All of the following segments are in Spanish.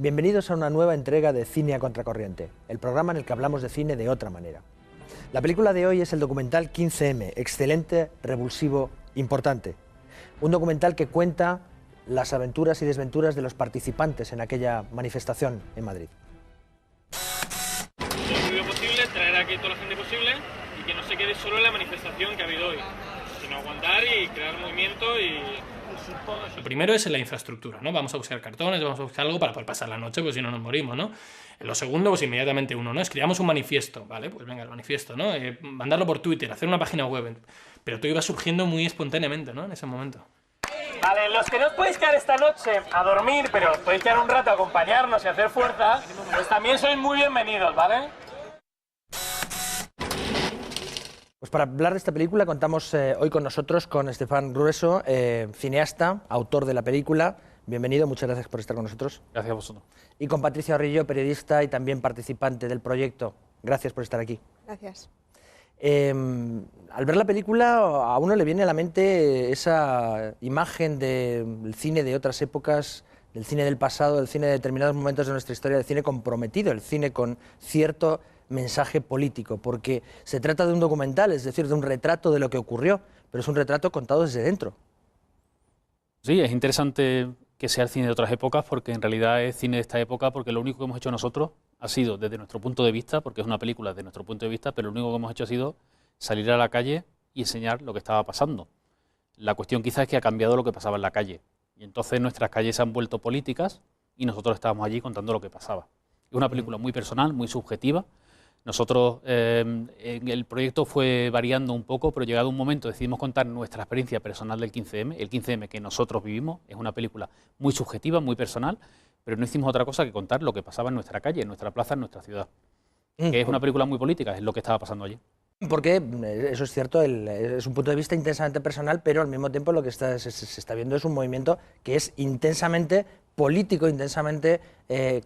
Bienvenidos a una nueva entrega de Cine a Contracorriente, el programa en el que hablamos de cine de otra manera. La película de hoy es el documental 15M, excelente, revulsivo, importante. Un documental que cuenta las aventuras y desventuras de los participantes en aquella manifestación en Madrid. Lo posible, traer aquí a toda la gente posible y que no se quede solo en la manifestación que ha habido hoy, sino aguantar y crear movimiento y... Lo primero es en la infraestructura, ¿no? Vamos a buscar cartones, vamos a buscar algo para poder pasar la noche, pues si no nos morimos, ¿no? Lo segundo, pues inmediatamente uno, ¿no? Escribamos un manifiesto, ¿vale? Pues venga, el manifiesto, ¿no? Mandarlo por Twitter, hacer una página web. Pero todo iba surgiendo muy espontáneamente, ¿no? En ese momento. Vale, los que no os podéis quedar esta noche a dormir, pero podéis quedar un rato a acompañarnos y hacer fuerza, pues también sois muy bienvenidos, ¿vale? Pues para hablar de esta película contamos hoy con nosotros con Estefan Grueso, cineasta, autor de la película. Bienvenido, muchas gracias por estar con nosotros. Gracias a vosotros. Y con Patricia Orrillo, periodista y también participante del proyecto. Gracias por estar aquí. Gracias. Al ver la película a uno le viene a la mente esa imagen del cine de otras épocas, del cine del pasado, del cine de determinados momentos de nuestra historia, del cine comprometido, el cine con cierto mensaje político, porque se trata de un documental, es decir, de un retrato de lo que ocurrió, pero es un retrato contado desde dentro. Sí, es interesante que sea el cine de otras épocas, porque en realidad es cine de esta época, porque lo único que hemos hecho nosotros ha sido, desde nuestro punto de vista, porque es una película de nuestro punto de vista, pero lo único que hemos hecho ha sido salir a la calle y enseñar lo que estaba pasando. La cuestión quizás es que ha cambiado lo que pasaba en la calle, y entonces nuestras calles se han vuelto políticas y nosotros estábamos allí contando lo que pasaba. Es una película muy personal, muy subjetiva. Nosotros, el proyecto fue variando un poco, pero llegado un momento decidimos contar nuestra experiencia personal del 15M. El 15M que nosotros vivimos es una película muy subjetiva, muy personal, pero no hicimos otra cosa que contar lo que pasaba en nuestra calle, en nuestra plaza, en nuestra ciudad. Que es una película muy política, es lo que estaba pasando allí. Porque, eso es cierto, es un punto de vista intensamente personal, pero al mismo tiempo lo que se está viendo es un movimiento que es intensamente político, intensamente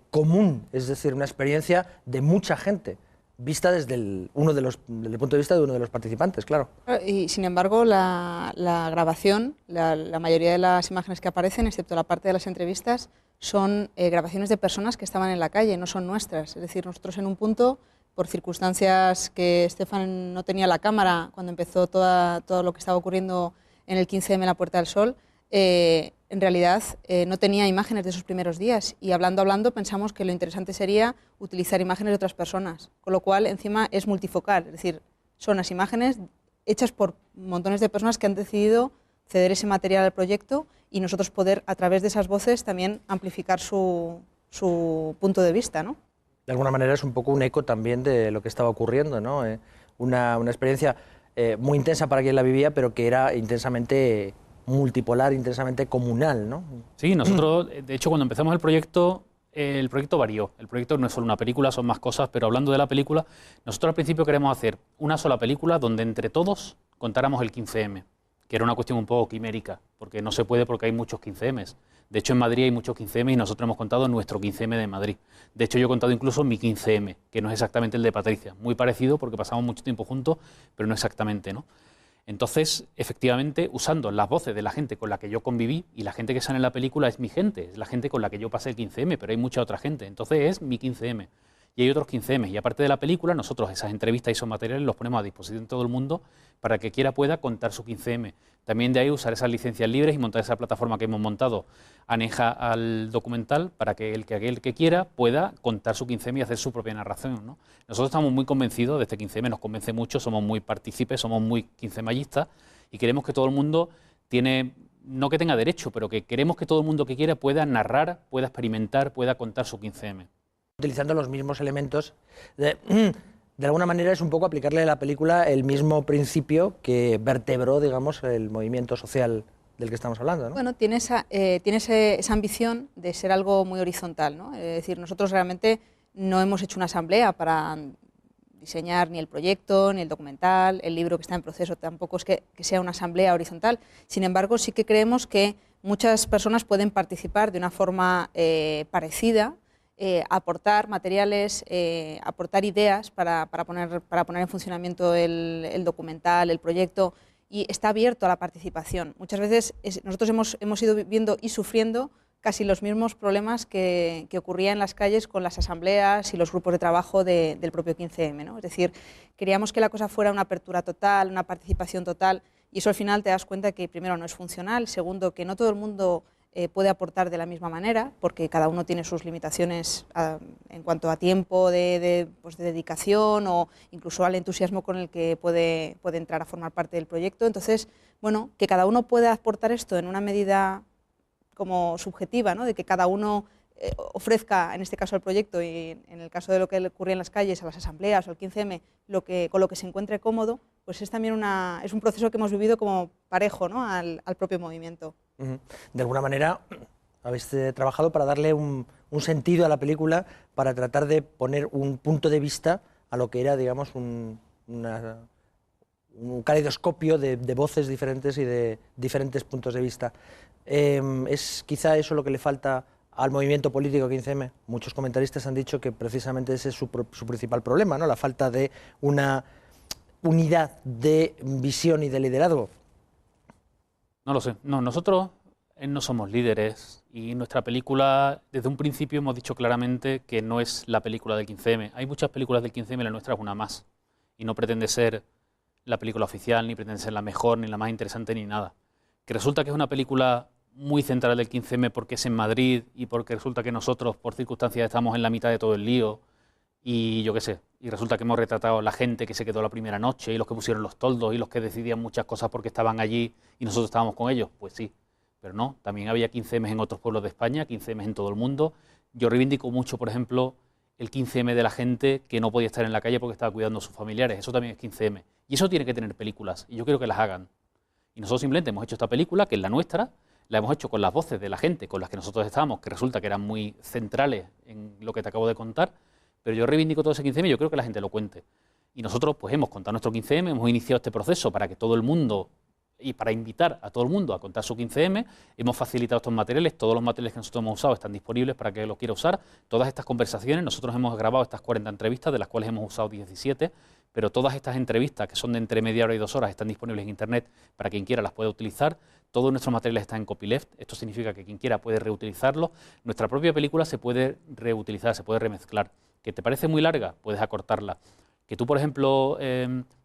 común, es decir, una experiencia de mucha gente, vista desde el punto de vista de uno de los participantes, claro. Y sin embargo, la grabación, la mayoría de las imágenes que aparecen, excepto la parte de las entrevistas, son grabaciones de personas que estaban en la calle, no son nuestras. Es decir, nosotros en un punto, por circunstancias que Estefan no tenía la cámara cuando empezó todo lo que estaba ocurriendo en el 15M en la Puerta del Sol, en realidad no tenía imágenes de esos primeros días, y hablando pensamos que lo interesante sería utilizar imágenes de otras personas, con lo cual encima es multifocal, es decir, son las imágenes hechas por montones de personas que han decidido ceder ese material al proyecto y nosotros poder a través de esas voces también amplificar su punto de vista, ¿no? De alguna manera es un poco un eco también de lo que estaba ocurriendo, ¿no? Una experiencia muy intensa para quien la vivía, pero que era intensamente multipolar, intensamente comunal, ¿no? Sí, nosotros, de hecho, cuando empezamos el proyecto varió. El proyecto no es solo una película, son más cosas, pero hablando de la película, nosotros al principio queremos hacer una sola película donde entre todos contáramos el 15M, que era una cuestión un poco quimérica, porque no se puede porque hay muchos 15Ms. De hecho, en Madrid hay muchos 15M y nosotros hemos contado nuestro 15M de Madrid. De hecho, yo he contado incluso mi 15M, que no es exactamente el de Patricia. Muy parecido porque pasamos mucho tiempo juntos, pero no exactamente, ¿no? Entonces, efectivamente, usando las voces de la gente con la que yo conviví, y la gente que sale en la película es mi gente, es la gente con la que yo pasé el 15M, pero hay mucha otra gente. Entonces es mi 15M. Y hay otros 15M. Y aparte de la película, nosotros esas entrevistas y esos materiales los ponemos a disposición de todo el mundo para que quiera pueda contar su 15M. También de ahí usar esas licencias libres y montar esa plataforma que hemos montado aneja al documental para que aquel que quiera pueda contar su 15M y hacer su propia narración, ¿no? Nosotros estamos muy convencidos de este 15M, nos convence mucho, somos muy partícipes, somos muy 15mayistas y queremos que todo el mundo no que tenga derecho, pero que queremos que todo el mundo que quiera pueda narrar, pueda experimentar, pueda contar su 15M. Utilizando los mismos elementos, de alguna manera es un poco aplicarle a la película el mismo principio que vertebró, digamos, el movimiento social del que estamos hablando, ¿no? Bueno, tiene esa ambición de ser algo muy horizontal, ¿no? Es decir, nosotros realmente no hemos hecho una asamblea para diseñar ni el proyecto, ni el documental, el libro que está en proceso, tampoco es que sea una asamblea horizontal. Sin embargo, sí que creemos que muchas personas pueden participar de una forma parecida, aportar materiales, aportar ideas para poner en funcionamiento el documental, el proyecto, y está abierto a la participación. Muchas veces nosotros hemos ido viviendo y sufriendo casi los mismos problemas que ocurrían en las calles con las asambleas y los grupos de trabajo del propio 15M, ¿no? Es decir, queríamos que la cosa fuera una apertura total, una participación total, y eso al final te das cuenta que primero no es funcional, segundo que no todo el mundo puede aportar de la misma manera, porque cada uno tiene sus limitaciones en cuanto a tiempo pues de dedicación o incluso al entusiasmo con el que puede entrar a formar parte del proyecto. Entonces, bueno, que cada uno pueda aportar esto en una medida como subjetiva, ¿no? De que cada uno ofrezca, en este caso al proyecto y en el caso de lo que ocurría en las calles, a las asambleas o al 15M, con lo que se encuentre cómodo, pues es también es un proceso que hemos vivido como parejo, ¿no? al propio movimiento. De alguna manera habéis trabajado para darle un sentido a la película, para tratar de poner un punto de vista a lo que era, digamos, un caleidoscopio de voces diferentes y de diferentes puntos de vista. ¿Es quizá eso lo que le falta al movimiento político 15M? Muchos comentaristas han dicho que precisamente ese es su principal problema, ¿no? La falta de una unidad de visión y de liderazgo. No lo sé. No, nosotros no somos líderes y nuestra película, desde un principio hemos dicho claramente que no es la película del 15M. Hay muchas películas del 15M, la nuestra es una más. Y no pretende ser la película oficial, ni pretende ser la mejor, ni la más interesante, ni nada. Que resulta que es una película muy central del 15M porque es en Madrid y porque resulta que nosotros, por circunstancias, estamos en la mitad de todo el lío y yo qué sé, y resulta que hemos retratado a la gente que se quedó la primera noche y los que pusieron los toldos y los que decidían muchas cosas porque estaban allí y nosotros estábamos con ellos, pues sí, pero no, también había 15M en otros pueblos de España, 15M en todo el mundo. Yo reivindico mucho, por ejemplo, el 15M de la gente que no podía estar en la calle porque estaba cuidando a sus familiares, eso también es 15M, y eso tiene que tener películas, y yo quiero que las hagan. Y nosotros simplemente hemos hecho esta película, que es la nuestra, la hemos hecho con las voces de la gente con las que nosotros estábamos, que resulta que eran muy centrales en lo que te acabo de contar, pero yo reivindico todo ese 15M y yo creo que la gente lo cuente. Y nosotros pues hemos contado nuestro 15M, hemos iniciado este proceso para que todo el mundo, y para invitar a todo el mundo a contar su 15M, hemos facilitado estos materiales, todos los materiales que nosotros hemos usado están disponibles para que los quiera usar, todas estas conversaciones, nosotros hemos grabado estas 40 entrevistas, de las cuales hemos usado 17, pero todas estas entrevistas, que son de entre media hora y 2 horas, están disponibles en Internet para quien quiera las pueda utilizar. Todos nuestros materiales están en copyleft, esto significa que quien quiera puede reutilizarlos. Nuestra propia película se puede reutilizar, se puede remezclar. ¿Que te parece muy larga? Puedes acortarla. Que tú, por ejemplo,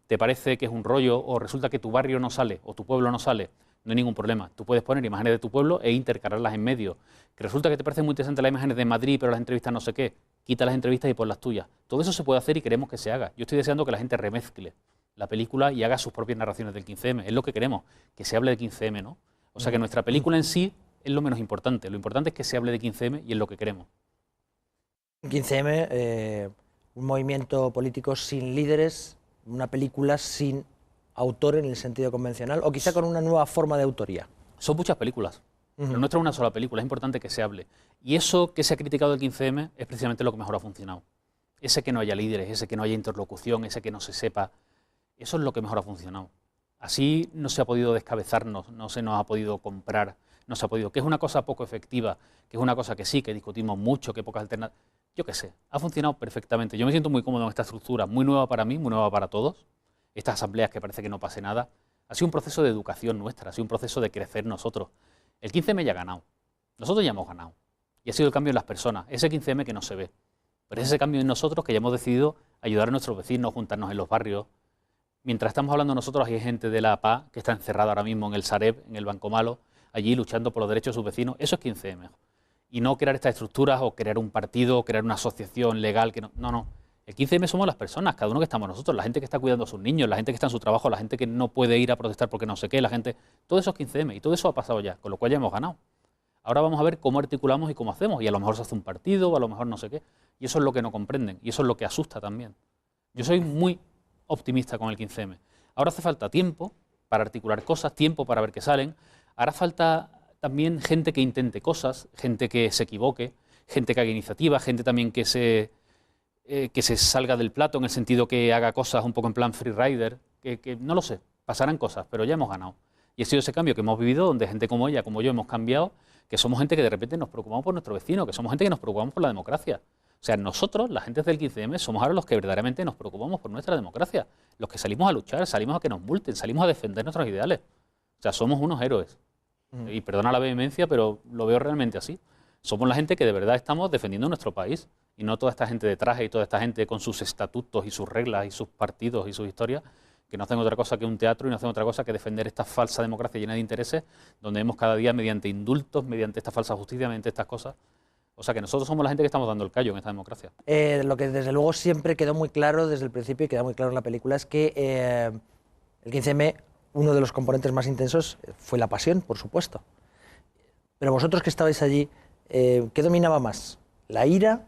te parece que es un rollo o resulta que tu barrio no sale o tu pueblo no sale, no hay ningún problema. Tú puedes poner imágenes de tu pueblo e intercalarlas en medio. Que resulta que te parece muy interesante las imágenes de Madrid, pero las entrevistas no sé qué, quita las entrevistas y pon las tuyas. Todo eso se puede hacer y queremos que se haga. Yo estoy deseando que la gente remezcle la película y haga sus propias narraciones del 15M. Es lo que queremos, que se hable de 15M, ¿no? O sea que nuestra película en sí es lo menos importante. Lo importante es que se hable de 15M y es lo que queremos. 15M, un movimiento político sin líderes, una película sin autor en el sentido convencional, o quizá con una nueva forma de autoría. Son muchas películas, pero nuestra es una sola película, es importante que se hable. Y eso que se ha criticado del 15M es precisamente lo que mejor ha funcionado. Ese que no haya líderes, ese que no haya interlocución, ese que no se sepa, eso es lo que mejor ha funcionado. Así no se ha podido descabezarnos, no se nos ha podido comprar, no se ha podido, que es una cosa poco efectiva, que es una cosa que sí, que discutimos mucho, que pocas alternativas, yo qué sé, ha funcionado perfectamente. Yo me siento muy cómodo en esta estructura, muy nueva para mí, muy nueva para todos. Estas asambleas que parece que no pase nada, ha sido un proceso de educación nuestra, ha sido un proceso de crecer nosotros. El 15M ya ha ganado, nosotros ya hemos ganado, y ha sido el cambio en las personas, ese 15M que no se ve, pero es ese cambio en nosotros que ya hemos decidido ayudar a nuestros vecinos, juntarnos en los barrios. Mientras estamos hablando nosotros, hay gente de la PA que está encerrada ahora mismo en el Sareb, en el Banco Malo, allí luchando por los derechos de sus vecinos. Eso es 15M. Y no crear estas estructuras o crear un partido o crear una asociación legal. Que no. El 15M somos las personas, cada uno que estamos nosotros, la gente que está cuidando a sus niños, la gente que está en su trabajo, la gente que no puede ir a protestar porque no sé qué, la gente... Todo eso es 15M y todo eso ha pasado ya, con lo cual ya hemos ganado. Ahora vamos a ver cómo articulamos y cómo hacemos. Y a lo mejor se hace un partido o a lo mejor no sé qué. Y eso es lo que no comprenden y eso es lo que asusta también. Yo soy muy optimista con el 15M. Ahora hace falta tiempo para articular cosas, tiempo para ver qué salen. Hará falta también gente que intente cosas, gente que se equivoque, gente que haga iniciativa, gente también que se salga del plato en el sentido que haga cosas un poco en plan freerider, que no lo sé, pasarán cosas, pero ya hemos ganado. Y ha sido ese cambio que hemos vivido donde gente como ella, como yo, hemos cambiado, que somos gente que de repente nos preocupamos por nuestro vecino, que somos gente que nos preocupamos por la democracia. O sea, nosotros, la gente del 15M, somos ahora los que verdaderamente nos preocupamos por nuestra democracia, los que salimos a luchar, salimos a que nos multen, salimos a defender nuestros ideales. O sea, somos unos héroes. Y perdona la vehemencia, pero lo veo realmente así. Somos la gente que de verdad estamos defendiendo nuestro país y no toda esta gente de traje y toda esta gente con sus estatutos y sus reglas y sus partidos y sus historias, que no hacen otra cosa que un teatro y no hacen otra cosa que defender esta falsa democracia llena de intereses, donde vemos cada día mediante indultos, mediante esta falsa justicia, mediante estas cosas. O sea que nosotros somos la gente que estamos dando el callo en esta democracia. Lo que desde luego siempre quedó muy claro desde el principio y queda muy claro en la película es que el 15M, uno de los componentes más intensos fue la pasión, por supuesto. Pero vosotros que estabais allí, ¿qué dominaba más? ¿La ira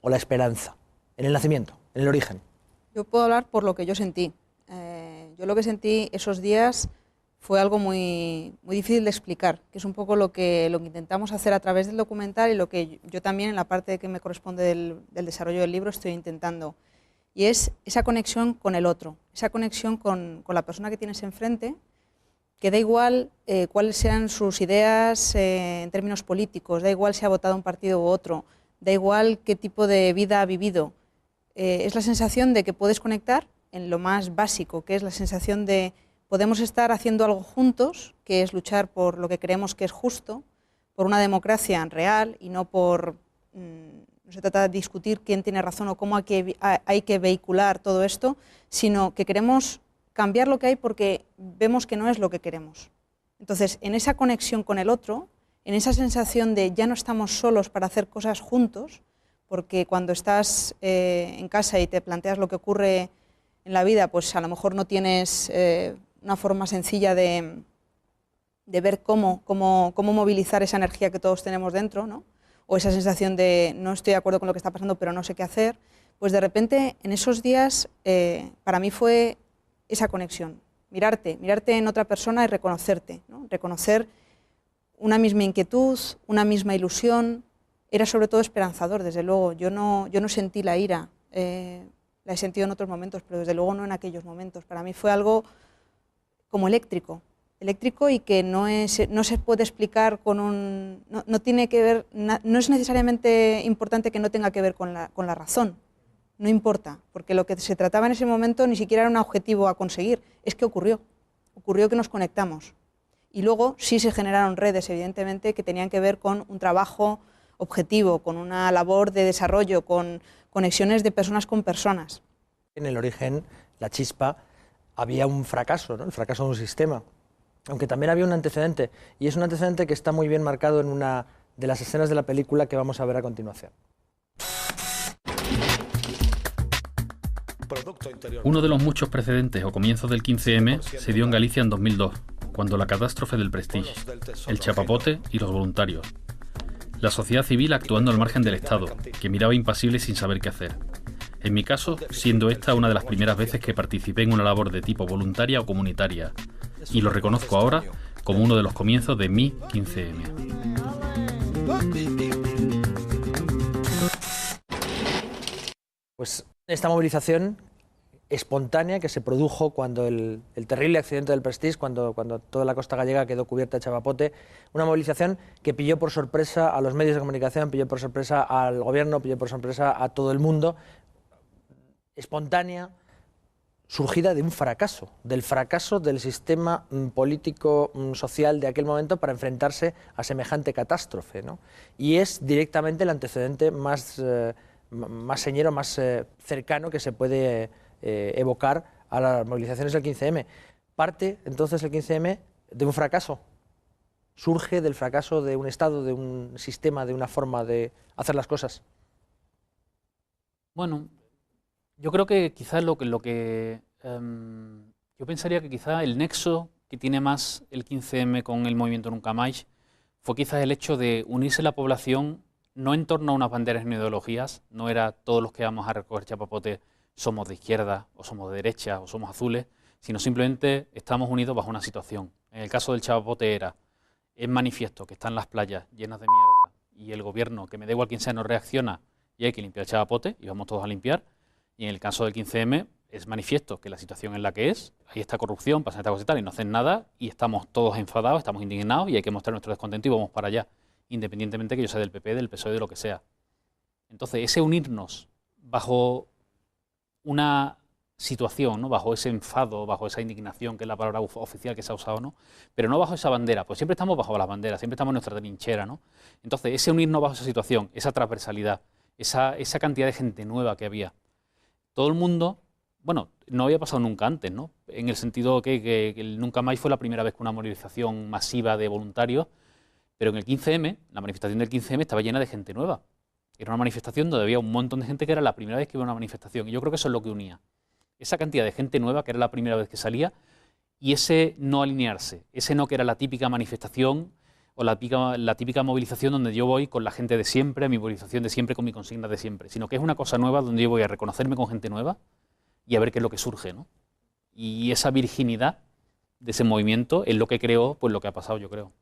o la esperanza? En el nacimiento, en el origen. Yo puedo hablar por lo que yo sentí. Yo lo que sentí esos días fue algo muy difícil de explicar, que es un poco lo que intentamos hacer a través del documental y lo que yo también en la parte que me corresponde del desarrollo del libro estoy intentando. Y es esa conexión con el otro, esa conexión con la persona que tienes enfrente, que da igual cuáles sean sus ideas en términos políticos, da igual si ha votado un partido u otro, da igual qué tipo de vida ha vivido. Es la sensación de que puedes conectar en lo más básico, que es la sensación de podemos estar haciendo algo juntos, que es luchar por lo que creemos que es justo, por una democracia real y no por... no se trata de discutir quién tiene razón o cómo hay que vehicular todo esto, sino que queremos cambiar lo que hay porque vemos que no es lo que queremos. Entonces, en esa conexión con el otro, en esa sensación de ya no estamos solos para hacer cosas juntos, porque cuando estás en casa y te planteas lo que ocurre en la vida, pues a lo mejor no tienes una forma sencilla de ver cómo movilizar esa energía que todos tenemos dentro, ¿no? O esa sensación de no estoy de acuerdo con lo que está pasando, pero no sé qué hacer, pues de repente en esos días para mí fue esa conexión, mirarte en otra persona y reconocerte, ¿no? Reconocer una misma inquietud, una misma ilusión. Era sobre todo esperanzador, desde luego. Yo no sentí la ira, la he sentido en otros momentos, pero desde luego no en aquellos momentos. Para mí fue algo como eléctrico y que no se puede explicar con un... No tiene que ver, no es necesariamente importante que no tenga que ver con la razón, no importa, porque lo que se trataba en ese momento ni siquiera era un objetivo a conseguir, es que ocurrió que nos conectamos. Y luego sí se generaron redes, evidentemente, que tenían que ver con un trabajo objetivo, con una labor de desarrollo, con conexiones de personas con personas. En el origen, la chispa, había un fracaso, ¿no? El fracaso de un sistema, aunque también había un antecedente, y es un antecedente que está muy bien marcado en una de las escenas de la película que vamos a ver a continuación. Uno de los muchos precedentes o comienzos del 15M se dio en Galicia en 2002, cuando la catástrofe del Prestige, el chapapote y los voluntarios. La sociedad civil actuando al margen del Estado, que miraba impasible sin saber qué hacer. En mi caso, siendo esta una de las primeras veces que participé en una labor de tipo voluntaria o comunitaria, y lo reconozco ahora como uno de los comienzos de mi 15M. Pues esta movilización espontánea que se produjo cuando el terrible accidente del Prestige, cuando toda la costa gallega quedó cubierta de chapapote, una movilización que pilló por sorpresa a los medios de comunicación, pilló por sorpresa al gobierno, pilló por sorpresa a todo el mundo, espontánea, surgida de un fracaso, del fracaso del sistema político social de aquel momento para enfrentarse a semejante catástrofe, ¿no? Y es directamente el antecedente más señero, más cercano que se puede evocar a las movilizaciones del 15M. Parte entonces el 15M de un fracaso, surge del fracaso de un Estado, de un sistema, de una forma de hacer las cosas. Bueno, yo creo que quizás yo pensaría que quizás el nexo que tiene más el 15M con el movimiento Nunca Más fue quizás el hecho de unirse la población no en torno a unas banderas ni ideologías, no era todos los que vamos a recoger chapapote somos de izquierda o somos de derecha o somos azules, sino simplemente estamos unidos bajo una situación. En el caso del chapapote es manifiesto que están las playas llenas de mierda y el gobierno, que me da igual quién sea, no reacciona y hay que limpiar el chapapote y vamos todos a limpiar. Y en el caso del 15M es manifiesto que la situación es la que es, ahí está corrupción, pasan estas cosas y tal, y no hacen nada y estamos todos enfadados, estamos indignados y hay que mostrar nuestro descontento y vamos para allá, independientemente que yo sea del PP, del PSOE, de lo que sea. Entonces, ese unirnos bajo una situación, ¿no? Bajo ese enfado, bajo esa indignación, que es la palabra oficial que se ha usado, ¿no? Pero no bajo esa bandera, pues siempre estamos bajo las banderas, siempre estamos en nuestra trinchera, ¿no? Entonces, ese unirnos bajo esa situación, esa transversalidad, esa cantidad de gente nueva que había, todo el mundo, bueno, no había pasado nunca antes, ¿no? En el sentido que el Nunca Más fue la primera vez que una movilización masiva de voluntarios, pero en el 15M, la manifestación del 15M estaba llena de gente nueva. Era una manifestación donde había un montón de gente que era la primera vez que iba a una manifestación, y yo creo que eso es lo que unía. Esa cantidad de gente nueva, que era la primera vez que salía, y ese no alinearse, ese no que era la típica manifestación o la típica movilización donde yo voy con la gente de siempre, a mi movilización de siempre, con mi consigna de siempre, sino que es una cosa nueva donde yo voy a reconocerme con gente nueva y a ver qué es lo que surge, ¿no? Y esa virginidad de ese movimiento es lo que creó, pues lo que ha pasado, yo creo.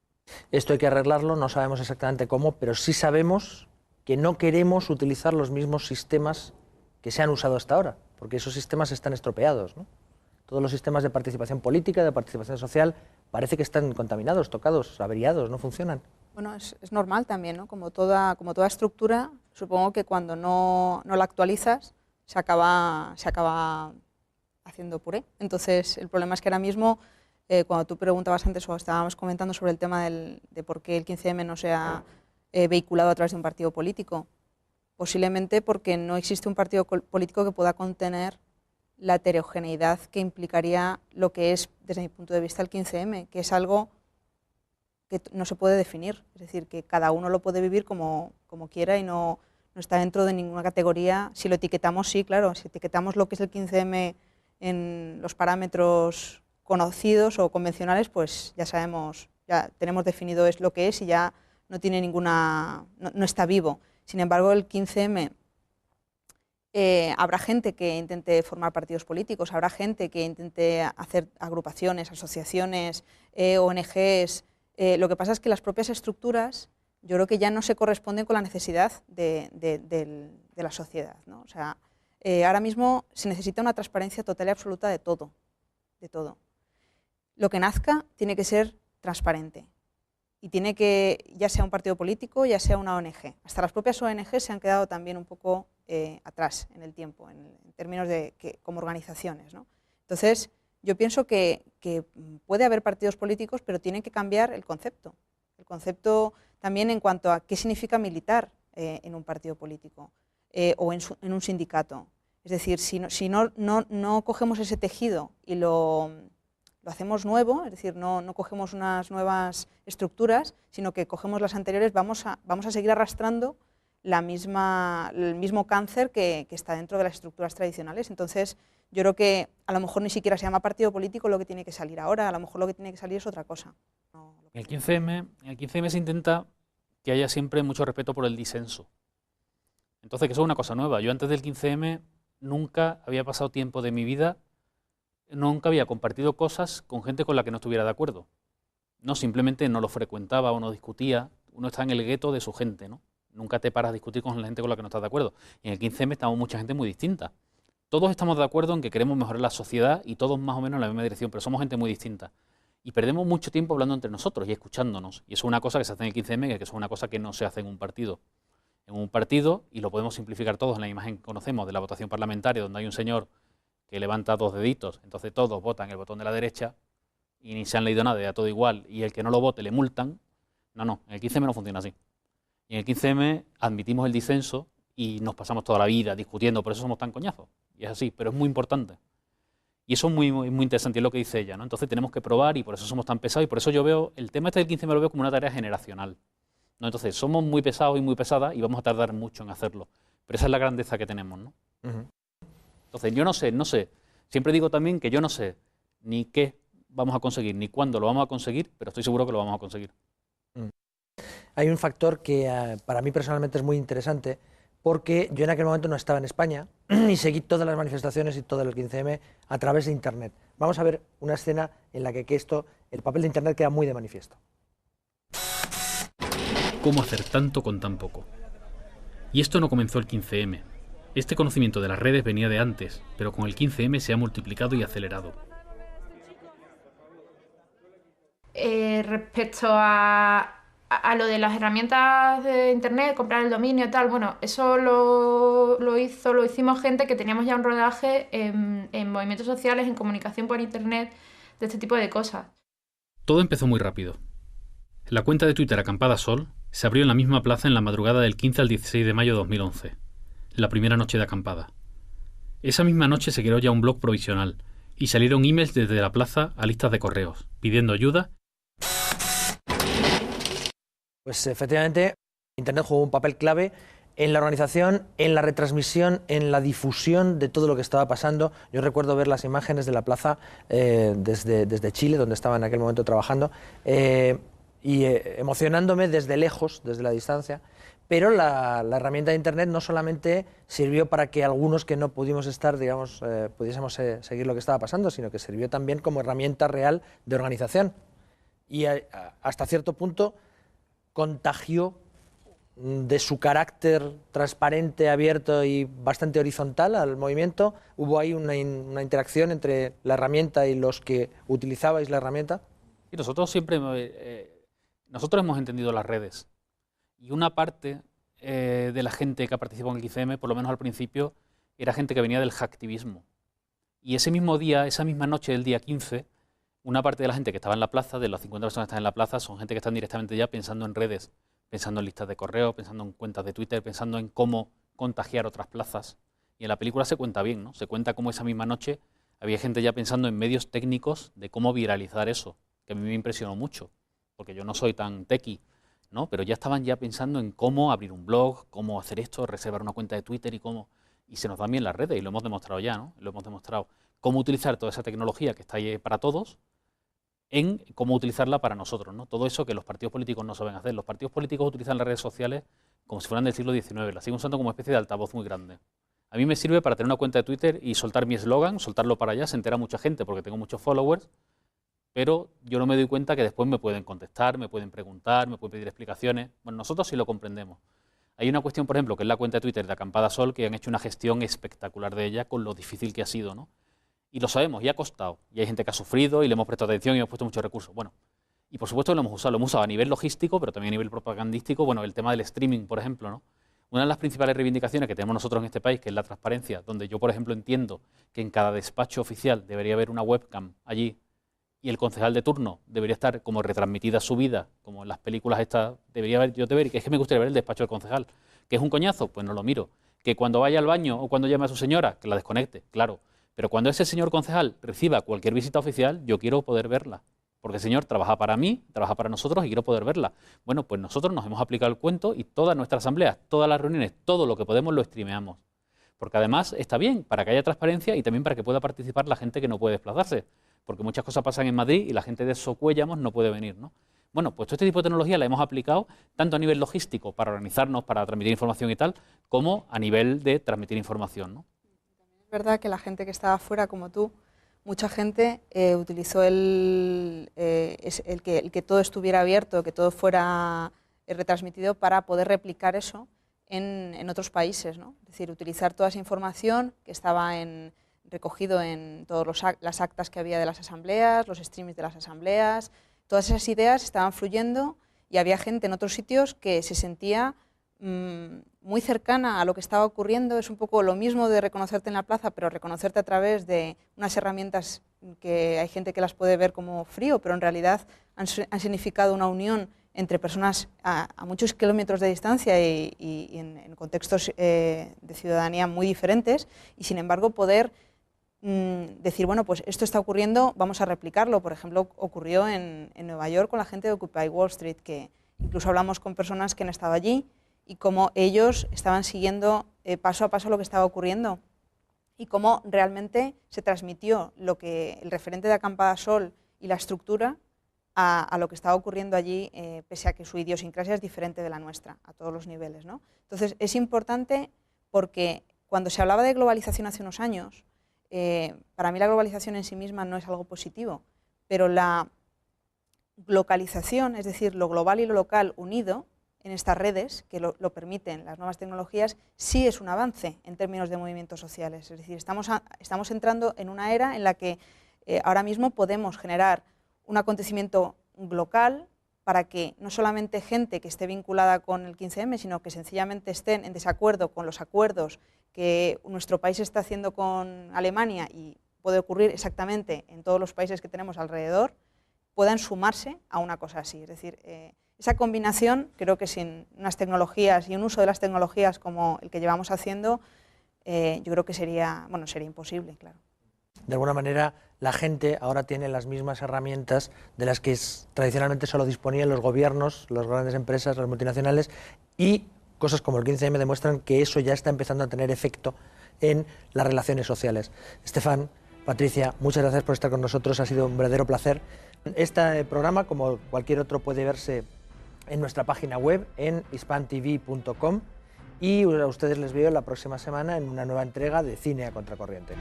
Esto hay que arreglarlo, no sabemos exactamente cómo, pero sí sabemos que no queremos utilizar los mismos sistemas que se han usado hasta ahora, porque esos sistemas están estropeados, ¿no? Todos los sistemas de participación política, de participación social, parece que están contaminados, tocados, averiados, no funcionan. Bueno, es normal también, ¿no? Como toda estructura, supongo que cuando no la actualizas se acaba haciendo puré. Entonces, el problema es que ahora mismo, cuando tú preguntabas antes o estábamos comentando sobre el tema de por qué el 15M no se ha vehiculado a través de un partido político, posiblemente porque no existe un partido político que pueda contener la heterogeneidad que implicaría lo que es, desde mi punto de vista, el 15M, que es algo que no se puede definir, es decir, que cada uno lo puede vivir como quiera y no está dentro de ninguna categoría. Si lo etiquetamos, sí, claro, si etiquetamos lo que es el 15M en los parámetros conocidos o convencionales, pues ya sabemos, ya tenemos definido es lo que es y ya no tiene no está vivo. Sin embargo, el 15M, habrá gente que intente formar partidos políticos, habrá gente que intente hacer agrupaciones, asociaciones, ONGs. Lo que pasa es que las propias estructuras, yo creo que ya no se corresponden con la necesidad de la sociedad, ¿no? O sea, ahora mismo se necesita una transparencia total y absoluta de todo, de todo. Lo que nazca tiene que ser transparente. Y tiene que, ya sea un partido político, ya sea una ONG. Hasta las propias ONG se han quedado también un poco atrás en el tiempo, en términos de como organizaciones, ¿no? Entonces, yo pienso que puede haber partidos políticos, pero tienen que cambiar el concepto. El concepto también en cuanto a qué significa militar en un partido político o en un sindicato. Es decir, si no cogemos ese tejido y lo hacemos nuevo, es decir, no cogemos unas nuevas estructuras, sino que cogemos las anteriores, vamos a seguir arrastrando el mismo cáncer que está dentro de las estructuras tradicionales. Entonces, yo creo que a lo mejor ni siquiera se llama partido político lo que tiene que salir ahora, a lo mejor lo que tiene que salir es otra cosa. En el 15M se intenta que haya siempre mucho respeto por el disenso. Entonces, que eso es una cosa nueva. Yo antes del 15M nunca había pasado tiempo de mi vida, nunca había compartido cosas con gente con la que no estuviera de acuerdo. No, simplemente no lo frecuentaba o no discutía. Uno está en el gueto de su gente, ¿no? Nunca te paras a discutir con la gente con la que no estás de acuerdo. Y en el 15M estamos mucha gente muy distinta. Todos estamos de acuerdo en que queremos mejorar la sociedad y todos más o menos en la misma dirección, pero somos gente muy distinta. Y perdemos mucho tiempo hablando entre nosotros y escuchándonos. Y eso es una cosa que se hace en el 15M, que eso es una cosa que no se hace en un partido. En un partido, y lo podemos simplificar todos en la imagen que conocemos de la votación parlamentaria, donde hay un señor que levanta dos deditos, entonces todos votan el botón de la derecha y ni se han leído nada, ya todo igual, y el que no lo vote le multan. No, en el 15M no funciona así. Y en el 15M admitimos el disenso y nos pasamos toda la vida discutiendo, por eso somos tan coñazos. Y es así, pero es muy importante. Y eso es muy interesante, es lo que dice ella, ¿no? Entonces tenemos que probar y por eso somos tan pesados y por eso yo veo, el tema este del 15M lo veo como una tarea generacional, ¿no? Entonces somos muy pesados y muy pesadas y vamos a tardar mucho en hacerlo. Pero esa es la grandeza que tenemos, ¿no? Entonces yo no sé. Siempre digo también que yo no sé ni qué vamos a conseguir, ni cuándo lo vamos a conseguir, pero estoy seguro que lo vamos a conseguir. Hay un factor que para mí personalmente es muy interesante, porque yo en aquel momento no estaba en España y seguí todas las manifestaciones y todo el 15M a través de Internet. Vamos a ver una escena en la que el papel de Internet queda muy de manifiesto. ¿Cómo hacer tanto con tan poco? Y esto no comenzó el 15M. Este conocimiento de las redes venía de antes, pero con el 15M se ha multiplicado y acelerado. Respecto a a lo de las herramientas de internet, comprar el dominio y tal, bueno, eso lo hicimos gente que teníamos ya un rodaje en movimientos sociales, en comunicación por internet, de este tipo de cosas. Todo empezó muy rápido. La cuenta de Twitter Acampada Sol se abrió en la misma plaza en la madrugada del 15 al 16 de mayo de 2011, la primera noche de acampada. Esa misma noche se creó ya un blog provisional y salieron emails desde la plaza a listas de correos, pidiendo ayuda. Pues efectivamente, Internet jugó un papel clave en la organización, en la retransmisión, en la difusión de todo lo que estaba pasando. Yo recuerdo ver las imágenes de la plaza desde Chile, donde estaba en aquel momento trabajando, y emocionándome desde lejos, desde la distancia. Pero la herramienta de Internet no solamente sirvió para que algunos que no pudimos estar, digamos, pudiésemos seguir lo que estaba pasando, sino que sirvió también como herramienta real de organización. Y hasta cierto punto contagió de su carácter transparente, abierto y bastante horizontal al movimiento. Hubo ahí una interacción entre la herramienta y los que utilizabais la herramienta. Y nosotros siempre, nosotros hemos entendido las redes. Y una parte de la gente que ha participado en el 15M, por lo menos al principio, era gente que venía del hacktivismo. Y ese mismo día, esa misma noche del día 15, una parte de la gente que estaba en la plaza, de las 50 personas que están en la plaza, son gente que están directamente ya pensando en redes, pensando en listas de correo, pensando en cuentas de Twitter, pensando en cómo contagiar otras plazas. Y en la película se cuenta bien, ¿no? Se cuenta cómo esa misma noche había gente ya pensando en medios técnicos de cómo viralizar eso, que a mí me impresionó mucho, porque yo no soy tan techie, ¿no? Pero ya estaban ya pensando en cómo abrir un blog, cómo hacer esto, reservar una cuenta de Twitter y cómo... Y se nos dan bien las redes, y lo hemos demostrado ya, ¿no? Lo hemos demostrado. Cómo utilizar toda esa tecnología que está ahí para todos, en cómo utilizarla para nosotros, ¿no? Todo eso que los partidos políticos no saben hacer. Los partidos políticos utilizan las redes sociales como si fueran del siglo XIX, las siguen usando como especie de altavoz muy grande. A mí me sirve para tener una cuenta de Twitter y soltar mi eslogan, soltarlo para allá, se entera mucha gente porque tengo muchos followers, pero yo no me doy cuenta que después me pueden contestar, me pueden preguntar, me pueden pedir explicaciones. Bueno, nosotros sí lo comprendemos. Hay una cuestión, por ejemplo, que es la cuenta de Twitter de Acampada Sol, que han hecho una gestión espectacular de ella con lo difícil que ha sido, ¿no? Y lo sabemos, y ha costado. Y hay gente que ha sufrido y le hemos prestado atención y hemos puesto muchos recursos. Bueno, y por supuesto lo hemos usado a nivel logístico, pero también a nivel propagandístico. Bueno, el tema del streaming, por ejemplo, ¿no? Una de las principales reivindicaciones que tenemos nosotros en este país, que es la transparencia, donde yo, por ejemplo, entiendo que en cada despacho oficial debería haber una webcam allí y el concejal de turno debería estar como retransmitida su vida, como en las películas estas, debería haber, yo te ver, que es que me gustaría ver el despacho del concejal. ¿Que es un coñazo? Pues no lo miro. ¿Que cuando vaya al baño o cuando llame a su señora, que la desconecte? Claro. Pero cuando ese señor concejal reciba cualquier visita oficial, yo quiero poder verla. Porque el señor trabaja para mí, trabaja para nosotros y quiero poder verla. Bueno, pues nosotros nos hemos aplicado el cuento y todas nuestras asambleas, todas las reuniones, todo lo que podemos lo streameamos. Porque además está bien para que haya transparencia y también para que pueda participar la gente que no puede desplazarse. Porque muchas cosas pasan en Madrid y la gente de Socuéllamos no puede venir, ¿no? Bueno, pues todo este tipo de tecnología la hemos aplicado tanto a nivel logístico para organizarnos, para transmitir información y tal, como a nivel de transmitir información, ¿no? Es verdad que la gente que estaba fuera, como tú, mucha gente utilizó el que todo estuviera abierto, que todo fuera retransmitido para poder replicar eso en otros países, ¿no? Es decir, utilizar toda esa información que estaba recogido en todas las actas que había de las asambleas, los streamings de las asambleas, todas esas ideas estaban fluyendo y había gente en otros sitios que se sentía muy cercana a lo que estaba ocurriendo. Es un poco lo mismo de reconocerte en la plaza, pero reconocerte a través de unas herramientas que hay gente que las puede ver como frío, pero en realidad han significado una unión entre personas a muchos kilómetros de distancia y en contextos de ciudadanía muy diferentes, y sin embargo poder decir, bueno, pues esto está ocurriendo, vamos a replicarlo. Por ejemplo, ocurrió en Nueva York con la gente de Occupy Wall Street, que incluso hablamos con personas que han estado allí y cómo ellos estaban siguiendo paso a paso lo que estaba ocurriendo y cómo realmente se transmitió el referente de Acampada Sol y la estructura a lo que estaba ocurriendo allí, pese a que su idiosincrasia es diferente de la nuestra, a todos los niveles, ¿no? Entonces, es importante porque cuando se hablaba de globalización hace unos años, para mí la globalización en sí misma no es algo positivo, pero la localización, es decir, lo global y lo local unido en estas redes, que lo permiten las nuevas tecnologías, sí es un avance en términos de movimientos sociales. Es decir, estamos entrando en una era en la que ahora mismo podemos generar un acontecimiento local para que no solamente gente que esté vinculada con el 15M, sino que sencillamente estén en desacuerdo con los acuerdos que nuestro país está haciendo con Alemania, y puede ocurrir exactamente en todos los países que tenemos alrededor, puedan sumarse a una cosa así. Es decir, esa combinación, creo que sin unas tecnologías y un uso de las tecnologías como el que llevamos haciendo, yo creo que sería imposible, claro. De alguna manera, la gente ahora tiene las mismas herramientas de las que tradicionalmente solo disponían los gobiernos, las grandes empresas, las multinacionales, y cosas como el 15M demuestran que eso ya está empezando a tener efecto en las relaciones sociales. Estefan, Patricia, muchas gracias por estar con nosotros, ha sido un verdadero placer. Este programa, como cualquier otro, puede verse en nuestra página web, en hispantv.com, y a ustedes les veo la próxima semana en una nueva entrega de Cine a Contracorriente.